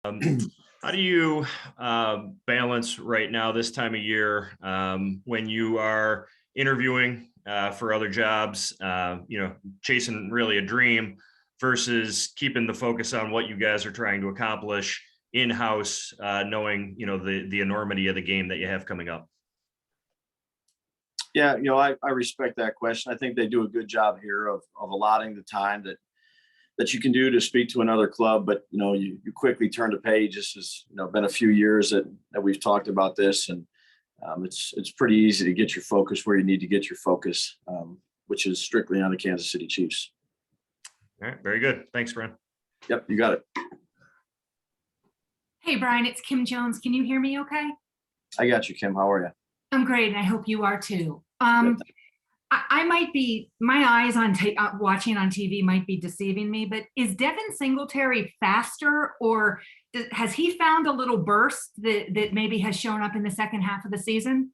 Um, how do you balance right now, this time of year, when you are interviewing for other jobs, chasing really a dream versus keeping the focus on what you guys are trying to accomplish in-house, knowing, the enormity of the game that you have coming up? Yeah, I respect that question. I think they do a good job here of allotting the time that you can do to speak to another club, but you quickly turn the page. This has been a few years that we've talked about this, and it's pretty easy to get your focus where you need to get your focus, which is strictly on the Kansas City Chiefs. All right, very good. Thanks, Brian. Yep, you got it. Hey, Brian, it's Kim Jones. Can you hear me okay? I got you, Kim. How are you? I'm great, and I hope you are too. Good. I might be, my eyes on watching on TV might be deceiving me, but is Devin Singletary faster, or has he found a little burst that maybe has shown up in the second half of the season?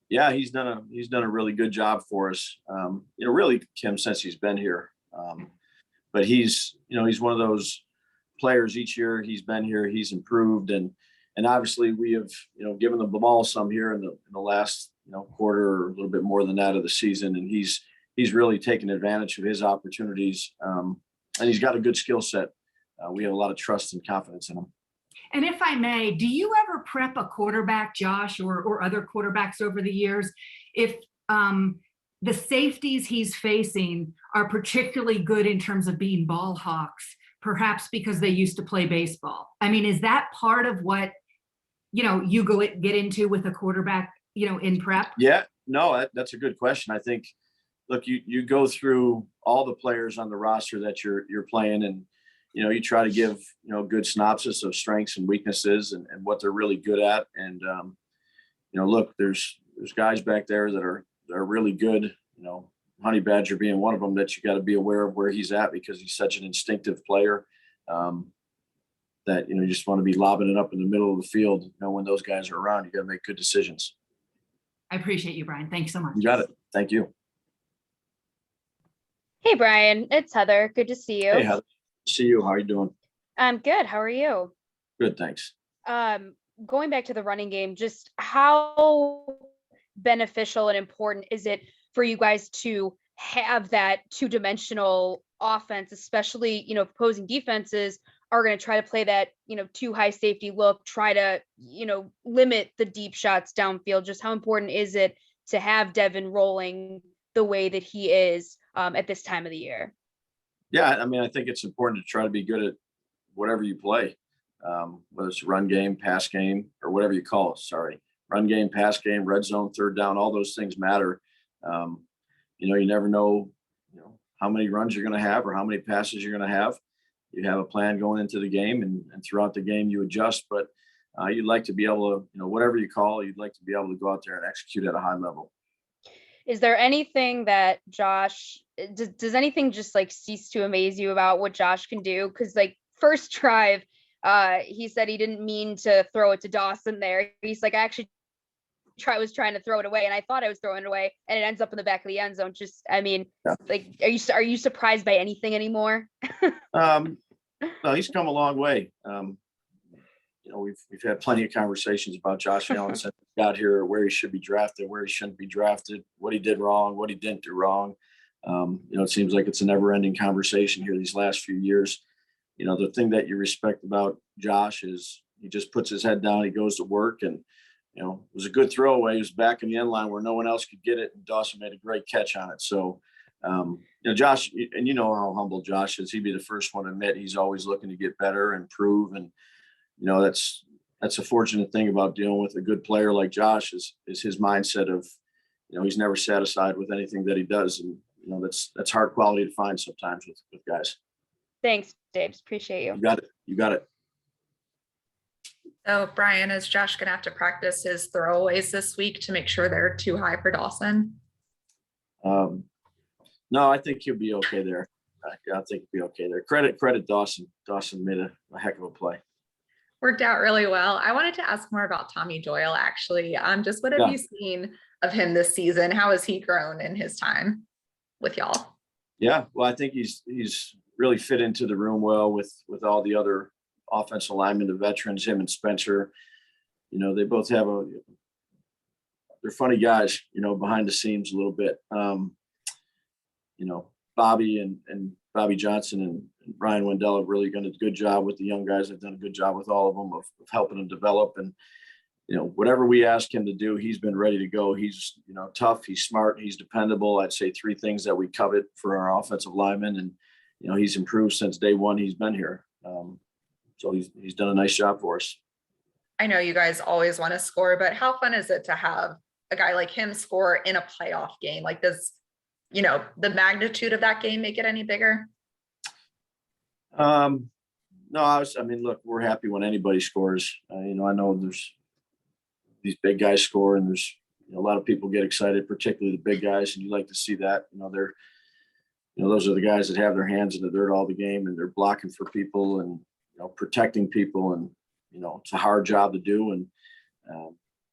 Yeah, he's done a really good job for us. Really, Kim, since he's been here. But he's one of those players. Each year he's been here, he's improved, and obviously we have given the ball some here in the last quarter, or a little bit more than that, of the season, and he's really taken advantage of his opportunities, and he's got a good skill set. We have a lot of trust and confidence in him. And if I may, do you ever prep a quarterback, Josh, or other quarterbacks over the years, if the safeties he's facing are particularly good in terms of being ball hawks, perhaps because they used to play baseball? I mean, is that part of what you get into with a quarterback, in prep? Yeah, no, that's a good question. I think, look, you go through all the players on the roster that you're playing, and you try to give a good synopsis of strengths and weaknesses and what they're really good at. And look, there's guys back there that are really good. Honey Badger being one of them, that you got to be aware of where he's at, because he's such an instinctive player. That you just want to be lobbing it up in the middle of the field. When those guys are around, you got to make good decisions. I appreciate you, Brian. Thanks so much. You got it. Thank you. Hey, Brian, it's Heather. Good to see you. Hey, Heather. See you. How are you doing? I'm good. How are you? Good, thanks. Going back to the running game, just how beneficial and important is it for you guys to have that two-dimensional offense, especially, opposing defenses are going to try to play that, too high safety look, try to, limit the deep shots downfield. Just how important is it to have Devin rolling the way that he is at this time of the year? Yeah, I mean, I think it's important to try to be good at whatever you play, whether it's run game, pass game, or whatever you call it. Sorry, run game, pass game, red zone, third down, all those things matter. You never know, how many runs you're going to have or how many passes you're going to have. You have a plan going into the game, and throughout the game you adjust, but you'd like to be able to, whatever you call, you'd like to be able to go out there and execute at a high level. Is there anything that Josh, does anything just cease to amaze you about what Josh can do? Because first drive, he said he didn't mean to throw it to Dawson there. He's like, I actually was trying to throw it away, and I thought I was throwing it away, and it ends up in the back of the end zone. Just, I mean, yeah. Are you surprised by anything anymore? Well, he's come a long way. We've had plenty of conversations about Josh Allen since he got here, where he should be drafted, where he shouldn't be drafted, what he did wrong, what he didn't do wrong. It seems like it's a never-ending conversation here these last few years. The thing that you respect about Josh is he just puts his head down, he goes to work, and it was a good throwaway. He was back in the end line where no one else could get it, and Dawson made a great catch on it. So, Josh, and how humble Josh is. He'd be the first one to admit he's always looking to get better and improve. And, that's a fortunate thing about dealing with a good player like Josh is his mindset of, he's never satisfied with anything that he does. And, that's hard quality to find sometimes with guys. Thanks, Dave. Appreciate you. You got it. You got it. So, Brian, is Josh going to have to practice his throwaways this week to make sure they're too high for Dawson? No, I think he'll be okay there. I think he'll be okay there. Credit Dawson. Dawson made a heck of a play. Worked out really well. I wanted to ask more about Tommy Doyle, actually. Just what have you seen of him this season? How has he grown in his time with y'all? Yeah, well, I think he's really fit into the room well with all the other offensive linemen, the veterans, him and Spencer. They both have they're funny guys, behind the scenes a little bit. Bobby and Bobby Johnson and Brian Wendell have really done a good job with the young guys. They've done a good job with all of them of helping them develop. And, whatever we ask him to do, he's been ready to go. He's, tough, he's smart, he's dependable. I'd say three things that we covet for our offensive linemen. And, he's improved since day one he's been here. So he's done a nice job for us. I know you guys always want to score, but how fun is it to have a guy like him score in a playoff game? Like, does, the magnitude of that game make it any bigger? No, look, we're happy when anybody scores. I know there's these big guys score, and there's a lot of people get excited, particularly the big guys, and you like to see that. They're, those are the guys that have their hands in the dirt all the game, and they're blocking for people and protecting people, and it's a hard job to do. And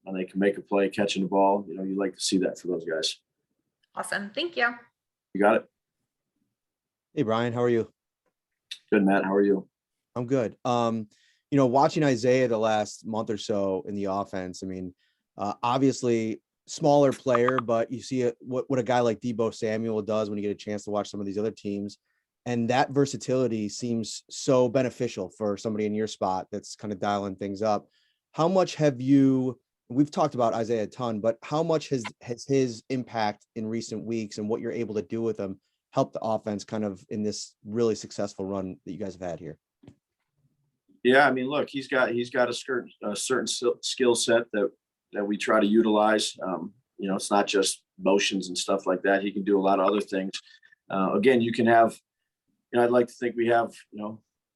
when they can make a play catching the ball, you like to see that for those guys. Awesome. Thank you. You got it. Hey, Brian, how are you? Good, Matt. How are you? I'm good. Watching Isaiah the last month or so in the offense, obviously smaller player, but you see what a guy like Deebo Samuel does when you get a chance to watch some of these other teams. And that versatility seems so beneficial for somebody in your spot that's kind of dialing things up. How much we've talked about Isaiah a ton, but how much has his impact in recent weeks and what you're able to do with him helped the offense kind of in this really successful run that you guys have had here? Yeah, look, he's got a certain skill set that we try to utilize. It's not just motions and stuff like that. He can do a lot of other things. Again, you can have, I'd like to think we have,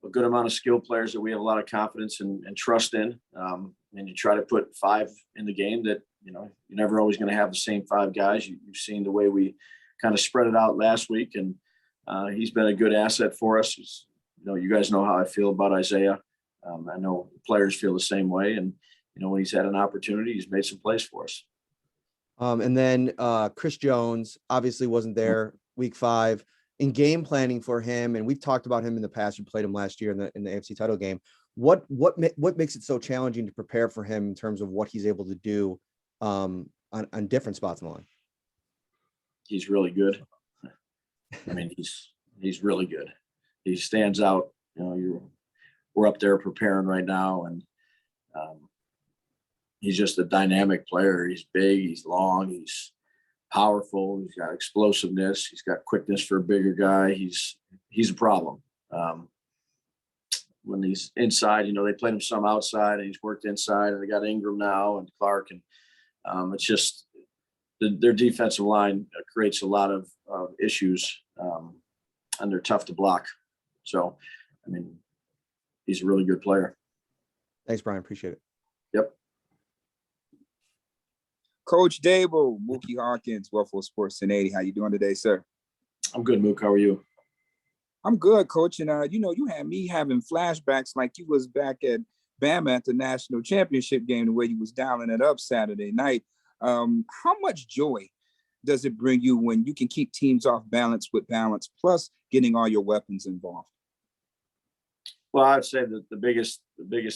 a good amount of skilled players that we have a lot of confidence and trust in. And you try to put five in the game that, you're never always going to have the same five guys. You've seen the way we kind of spread it out last week, and he's been a good asset for us. You guys know how I feel about Isaiah. I know players feel the same way, and when he's had an opportunity, he's made some plays for us. And then Chris Jones obviously wasn't there week 5 in game planning for him, and we've talked about him in the past. We played him last year in the AFC title game. What makes it so challenging to prepare for him in terms of what he's able to do on different spots in the line? He's really good. He's really good. He stands out. We're up there preparing right now, and he's just a dynamic player. He's big, he's long, he's powerful, he's got explosiveness, he's got quickness for a bigger guy. He's a problem. When he's inside, they played him some outside, and he's worked inside, and they got Ingram now and Clark, and it's just their defensive line creates a lot of issues, and they're tough to block. So, he's a really good player. Thanks, Brian. Appreciate it. Yep. Coach Daboll, Mookie Hawkins, Wellful Sports 1080. How you doing today, sir? I'm good, Mook. How are you? I'm good, Coach. And you had me having flashbacks like you was back at Bama at the national championship game, the way you was dialing it up Saturday night. How much joy does it bring you when you can keep teams off balance with balance, plus getting all your weapons involved? Well, I'd say that the biggest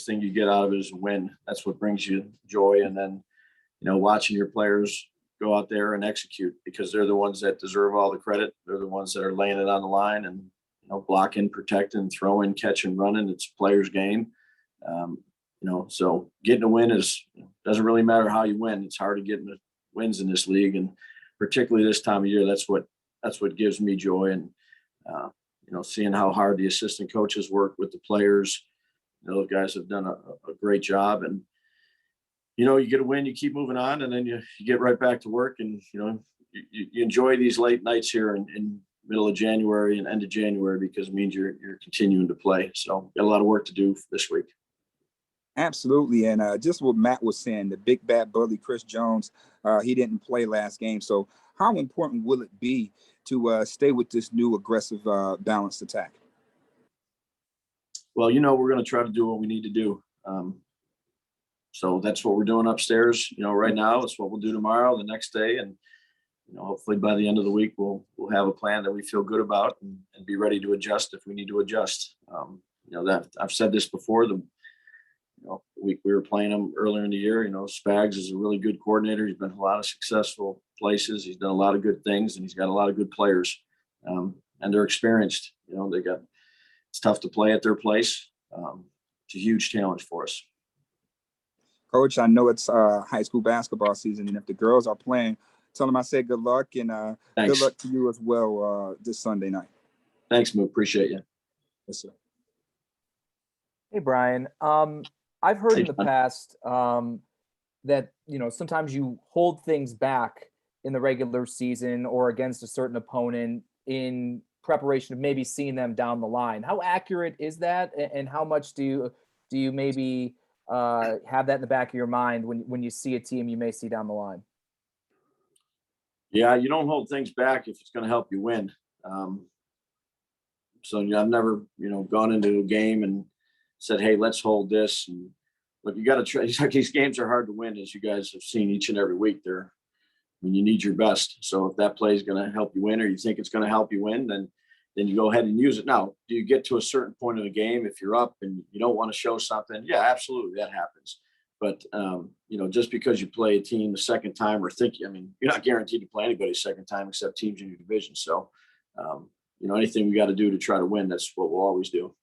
thing you get out of it is a win. That's what brings you joy. And then, watching your players go out there and execute, because they're the ones that deserve all the credit. They're the ones that are laying it on the line and, blocking, protecting, throwing, catching, running. It's a player's game. So getting a win doesn't really matter how you win. It's hard to get the wins in this league. And particularly this time of year, that's what gives me joy. And, seeing how hard the assistant coaches work with the players, those guys have done a great job. And, you get a win, you keep moving on, and then you get right back to work. And, you enjoy these late nights here in middle of January and end of January, because it means you're continuing to play. So got a lot of work to do this week. Absolutely. And just what Matt was saying, the big bad bully, Chris Jones, he didn't play last game. So how important will it be to stay with this new aggressive balanced attack? Well, we're going to try to do what we need to do. So that's what we're doing upstairs, right now. It's what we'll do tomorrow, the next day. And, hopefully by the end of the week, we'll have a plan that we feel good about and be ready to adjust if we need to adjust. that I've said this before, we were playing him earlier in the year. Spags is a really good coordinator. He's been in a lot of successful places. He's done a lot of good things, and he's got a lot of good players. And they're experienced. It's tough to play at their place. It's a huge challenge for us. Coach, I know it's high school basketball season, and if the girls are playing, tell them I said good luck, and good luck to you as well this Sunday night. Thanks, Mook. Appreciate you. Yes, sir. Hey, Brian. I've heard in the past that, sometimes you hold things back in the regular season or against a certain opponent in preparation of maybe seeing them down the line. How accurate is that? And how much do you maybe have that in the back of your mind when you see a team you may see down the line? Yeah, you don't hold things back if it's going to help you win. So I've never, gone into a game and said, hey, let's hold this. And look, you got to try. These games are hard to win, as you guys have seen each and every week. You need your best. So if that play is going to help you win, or you think it's going to help you win, then you go ahead and use it. Now, do you get to a certain point in the game if you're up and you don't want to show something? Yeah, absolutely, that happens. But just because you play a team the second time you're not guaranteed to play anybody second time except teams in your division. So, anything we got to do to try to win, that's what we'll always do.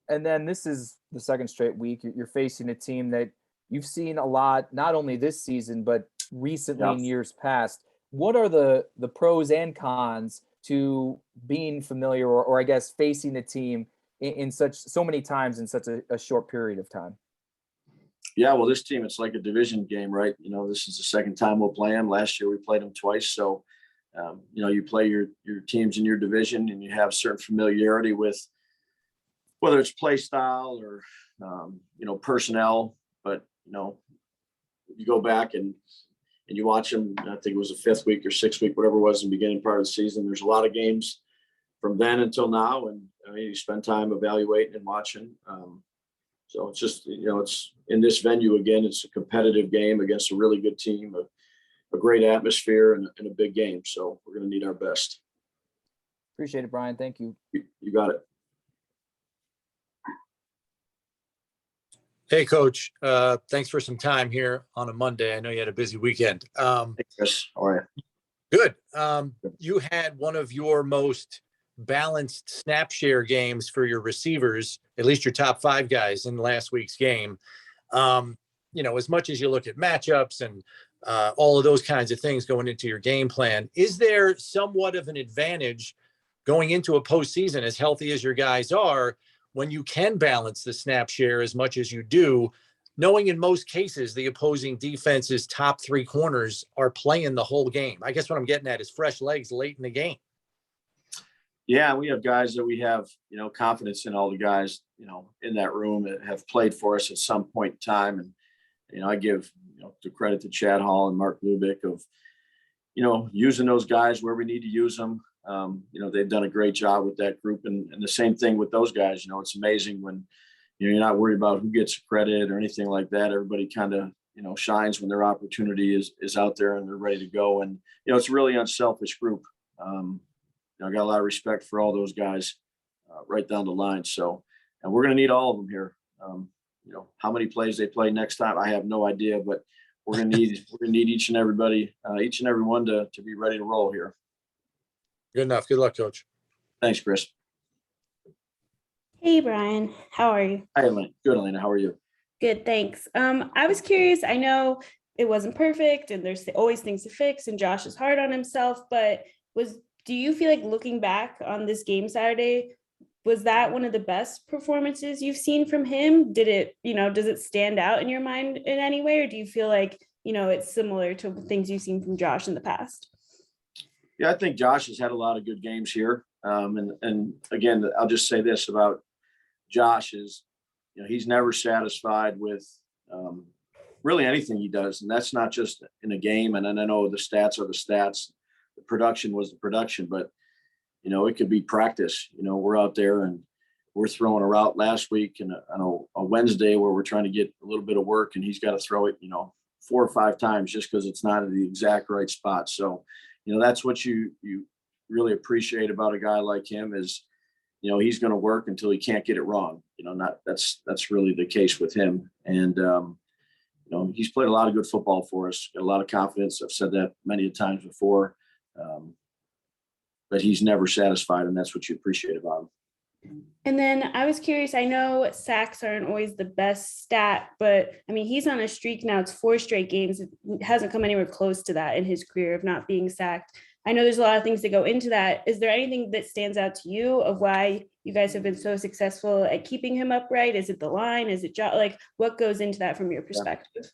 And then this is the second straight week. You're facing a team that you've seen a lot, not only this season, but recently in years past. What are the pros and cons to being familiar or I guess facing the team in so many times in such a short period of time? Yeah, well, this team, it's like a division game, right? This is the second time we'll play them. Last year we played them twice. So, you play your teams in your division and you have certain familiarity with whether it's play style or, personnel. But, you go back and you watch them, I think it was the 5th week or 6th week, whatever it was in the beginning part of the season. There's a lot of games from then until now. And you spend time evaluating and watching. So it's just, it's in this venue again, it's a competitive game against a really good team, a great atmosphere and a big game. So we're going to need our best. Appreciate it, Brian. Thank you. You got it. Hey, Coach. Thanks for some time here on a Monday. I know you had a busy weekend. Hey, Chris. All right. Good. You had one of your most balanced snap share games for your receivers, at least your top 5 guys in last week's game. As much as you look at matchups and all of those kinds of things going into your game plan, is there somewhat of an advantage going into a postseason, as healthy as your guys are, when you can balance the snap share as much as you do, knowing in most cases the opposing defense's top 3 corners are playing the whole game? I guess what I'm getting at is fresh legs late in the game. Yeah, we have guys that we have, confidence in. All the guys, in that room that have played for us at some point in time. And, I give, the credit to Chad Hall and Mark Lubick of, using those guys where we need to use them. They've done a great job with that group, and the same thing with those guys. It's amazing when, you're not worried about who gets credit or anything like that. Everybody kind of, shines when their opportunity is out there and they're ready to go. And, it's a really unselfish group. I got a lot of respect for all those guys right down the line. So, and we're going to need all of them here. How many plays they play next time, I have no idea, but we're going to need each and every one to be ready to roll here. Good enough. Good luck, Coach. Thanks, Chris. Hey, Brian. How are you? Hi, Elena. Good, Elena. How are you? Good, thanks. I was curious. I know it wasn't perfect and there's always things to fix and Josh is hard on himself, but do you feel like looking back on this game Saturday, was that one of the best performances you've seen from him? Did it, does it stand out in your mind in any way? Or do you feel like, it's similar to things you've seen from Josh in the past? Yeah, I think Josh has had a lot of good games here. And again, I'll just say this about Josh is, he's never satisfied with really anything he does. And that's not just in a game. And then I know the stats are the stats. The production was the production, but, it could be practice. We're out there and we're throwing a route last week and on a Wednesday where we're trying to get a little bit of work and he's got to throw it, 4 or 5 times just because it's not at the exact right spot. So, that's what you really appreciate about a guy like him is, he's going to work until he can't get it wrong. That's really the case with him. And, he's played a lot of good football for us, got a lot of confidence. I've said that many times before, but he's never satisfied, and that's what you appreciate about him. And then I was curious, I know sacks aren't always the best stat, but I mean, he's on a streak now. It's 4 straight games. It hasn't come anywhere close to that in his career of not being sacked. I know there's a lot of things that go into that. Is there anything that stands out to you of why you guys have been so successful at keeping him upright? Is it the line? Is it like what goes into that from your perspective?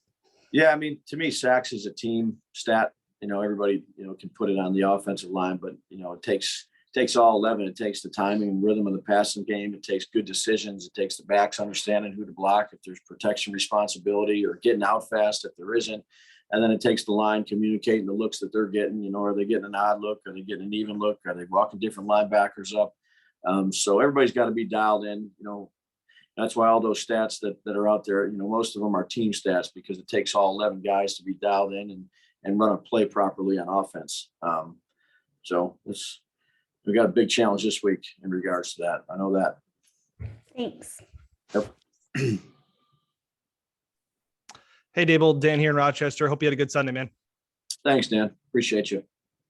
Yeah, I mean, to me, sacks is a team stat. Everybody, can put it on the offensive line, but, it takes all 11. It takes the timing and rhythm of the passing game. It takes good decisions. It takes the backs understanding who to block, if there's protection responsibility, or getting out fast if there isn't. And then it takes the line communicating the looks that they're getting. Are they getting an odd look? Are they getting an even look? Are they walking different linebackers up? So everybody's got to be dialed in. That's why all those stats that are out there, most of them are team stats, because it takes all 11 guys to be dialed in and run a play properly on offense. So we got a big challenge this week in regards to that. I know that. Thanks. Yep. Hey, Daboll, Dan here in Rochester. Hope you had a good Sunday, man. Thanks, Dan. Appreciate you.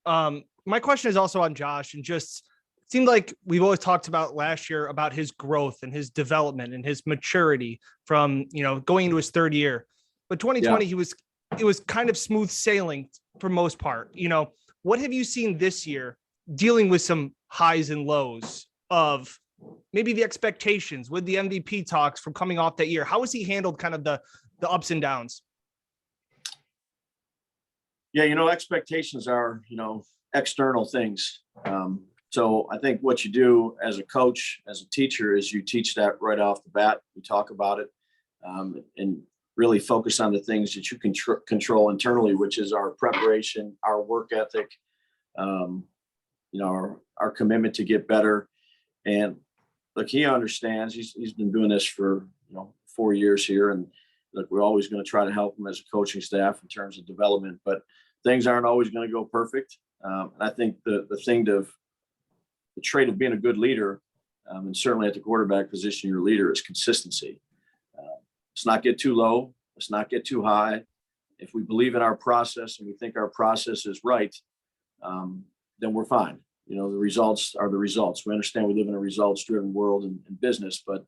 My question is also on Josh, and just it seemed like we've always talked about last year about his growth and his development and his maturity from, going into his 3rd year. But 2020, it was kind of smooth sailing for most part. What have you seen this year dealing with some highs and lows of maybe the expectations with the MVP talks from coming off that year? How has he handled kind of the ups and downs? Yeah, expectations are, external things. So I think what you do as a coach, as a teacher, is you teach that right off the bat. You talk about it, and really focus on the things that you can control internally, which is our preparation, our work ethic, our commitment to get better. And look, he understands. He's been doing this for 4 years here, and look, we're always going to try to help him as a coaching staff in terms of development, but things aren't always going to go perfect. And I think the trait of being a good leader, and certainly at the quarterback position, your leader, is consistency. Let's not get too low. Let's not get too high. If we believe in our process and we think our process is right, then we're fine. The results are the results. We understand we live in a results-driven world in business, but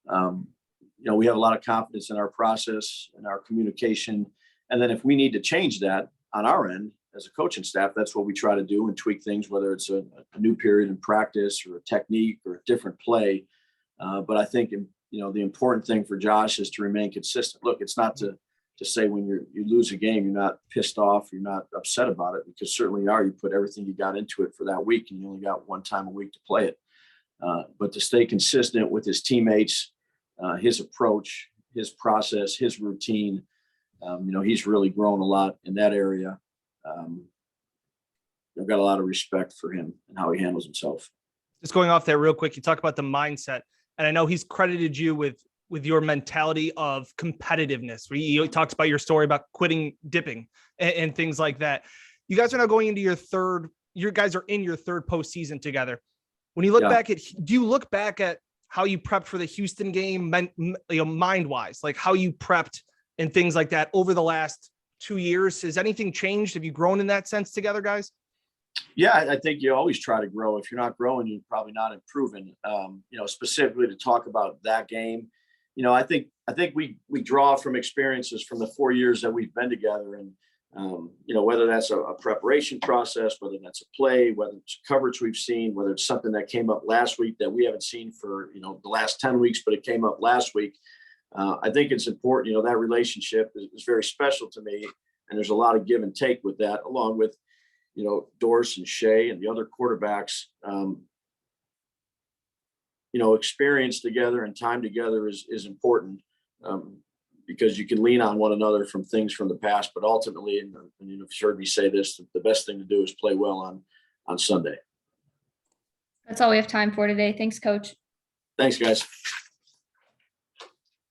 we have a lot of confidence in our process and our communication. And then if we need to change that on our end as a coaching staff, that's what we try to do and tweak things, whether it's a new period in practice or a technique or a different play. But I think, the important thing for Josh is to remain consistent. Look, it's not to say when you lose a game, you're not pissed off, you're not upset about it, because certainly you are. You put everything you got into it for that week, and you only got one time a week to play it. But to stay consistent with his teammates, his approach, his process, his routine, he's really grown a lot in that area. I've got a lot of respect for him and how he handles himself. Just going off that real quick, you talk about the mindset, and I know he's credited you with your mentality of competitiveness. He talks about your story about quitting dipping and things like that. You guys are now going into you guys are in your 3rd postseason together. When you look back do you look back at how you prepped for the Houston game, mind-wise, like how you prepped and things like that over the last 2 years? Has anything changed? Have you grown in that sense together, guys? Yeah, I think you always try to grow. If you're not growing, you're probably not improving. Specifically to talk about that game, I think we draw from experiences from the 4 years that we've been together, and whether that's a preparation process, whether that's a play, whether it's coverage we've seen, whether it's something that came up last week that we haven't seen for the last 10 weeks, but it came up last week. I think it's important. That relationship is very special to me, and there's a lot of give and take with that, along with Doris and Shea and the other quarterbacks. Experience together and time together is important, because you can lean on one another from things from the past. But ultimately, and you've heard me say this, the best thing to do is play well on Sunday. That's all we have time for today. Thanks, Coach. Thanks, guys.